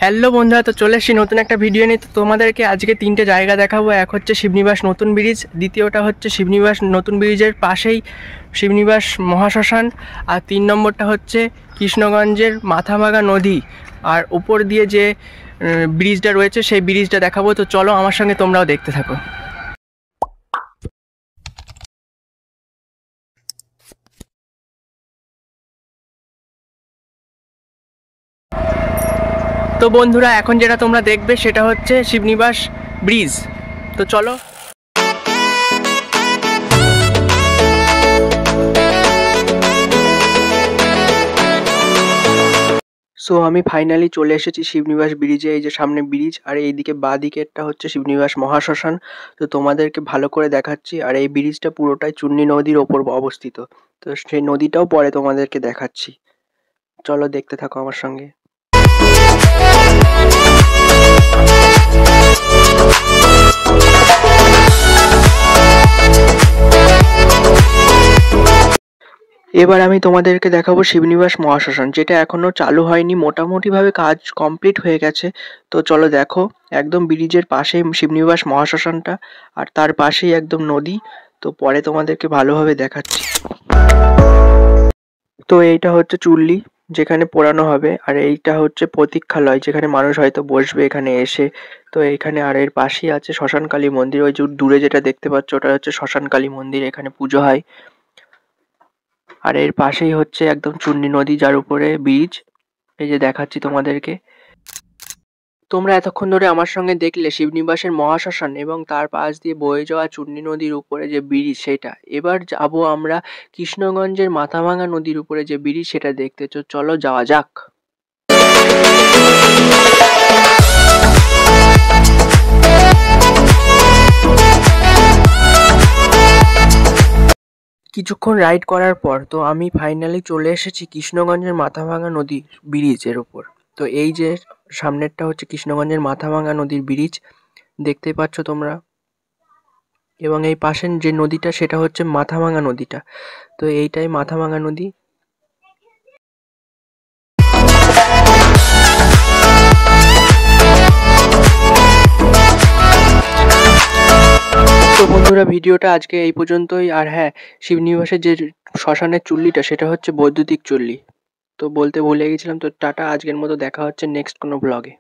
Hello বন্ধুরা, তো চলে এসেছি নতুন একটা ভিডিও নিয়ে। তো তোমাদেরকে আজকে তিনটে জায়গা দেখাবো। এক হচ্ছে শিবনিবাস নতুন ব্রিজ, দ্বিতীয়টা হচ্ছে শিবনিবাস নতুন ব্রিজের পাশেই শিবনিবাস মহাশ্মশান, আর 3 নম্বরটা হচ্ছে কৃষ্ণগঞ্জের মাথাভাঙা নদী, আর উপর দিয়ে যে ব্রিজটা রয়েছে সেই ব্রিজটা দেখাবো। তো চলো আমার সঙ্গে তোমরাও দেখতে থাকো। তো বন্ধুরা, এখন যেটা তোমরা দেখবে সেটা হচ্ছে শিবনিবাস ব্রিজ। তো চলো। সো আমি ফাইনালি চলে এসেছি শিবনিবাস ব্রিজে। এই যে সামনে ব্রিজ, আর এইদিকে বাঁ দিকেরটা হচ্ছে শিবনিবাস মহাশ্মশান। তো তোমাদেরকে ভালো করে দেখাচ্ছি। আর এই ব্রিজটা পুরোটাই চূর্ণী নদীর ওপর অবস্থিত। তো সেই নদীটাও পরে তোমাদেরকে দেখাচ্ছি। চলো দেখতে থাকো আমার সঙ্গে। এবার আমি তোমাদেরকে দেখাবো শিবনিবাস মহাশ্মশান, যেটা এখনো চালু হয়নি, মোটামুটিভাবে কাজ কমপ্লিট হয়ে গেছে। তো চলো দেখো, একদম ব্রিজের পাশেই শিবনিবাস মহাশ্মশানটা, আর তার পাশেই একদম নদী। তো পরে তোমাদেরকে ভালোভাবে দেখাচ্ছি। তো এইটা হচ্ছে চুল্লি, যেখানে পোড়ানো হবে, আর এইটা হচ্ছে প্রতীক্ষালয়, যেখানে মানুষ হয়তো বসবে এখানে এসে। তো এইখানে আর এর পাশেই আছে শ্মশানকালী মন্দির। ওই যে দূরে যেটা দেখতে পাচ্ছ ওটা হচ্ছে শ্মশানকালী মন্দির, এখানে পুজো হয়। আর এর পাশেই হচ্ছে একদম চূর্ণী নদী, যার উপরে ব্রিজ। এই যে দেখাচ্ছি তোমাদেরকে। তোমরা এতক্ষণ ধরে আমার সঙ্গে দেখলে শিবনিবাসের মহাশ্মশান এবং তার পাশ দিয়ে বয়ে যাওয়া চূর্ণী নদীর উপরে যে ব্রিজ সেটা। এবার যাবো আমরা কৃষ্ণগঞ্জের মাথাভাঙা নদীর উপরে যে ব্রিজ সেটা দেখতে। তো চলো যাওয়া যাক। কিছুক্ষণ রাইড করার পর তো আমি ফাইনালি চলে এসেছি কৃষ্ণগঞ্জের মাথাভাঙা নদীর ব্রিজের ওপর। তো এই যে সামনেরটা হচ্ছে কৃষ্ণগঞ্জের মাথাভাঙা নদীর ব্রিজ, দেখতেই পাচ্ছ তোমরা। এবং এই পাশের যে নদীটা সেটা হচ্ছে মাথাভাঙা নদীটা। তো এইটাই মাথাভাঙা নদী। তো বন্ধুরা, ভিডিওটা আজকে এই পর্যন্তই। আর হ্যাঁ, শিবনিবাসের যে শ্মশানের চুল্লিটা সেটা হচ্ছে বৈদ্যুতিক চুল্লি। তো বলতে ভুলে গেছিলাম। তো টাটা, আজকের মতো দেখা হচ্ছে নেক্সট কোনো ব্লগে।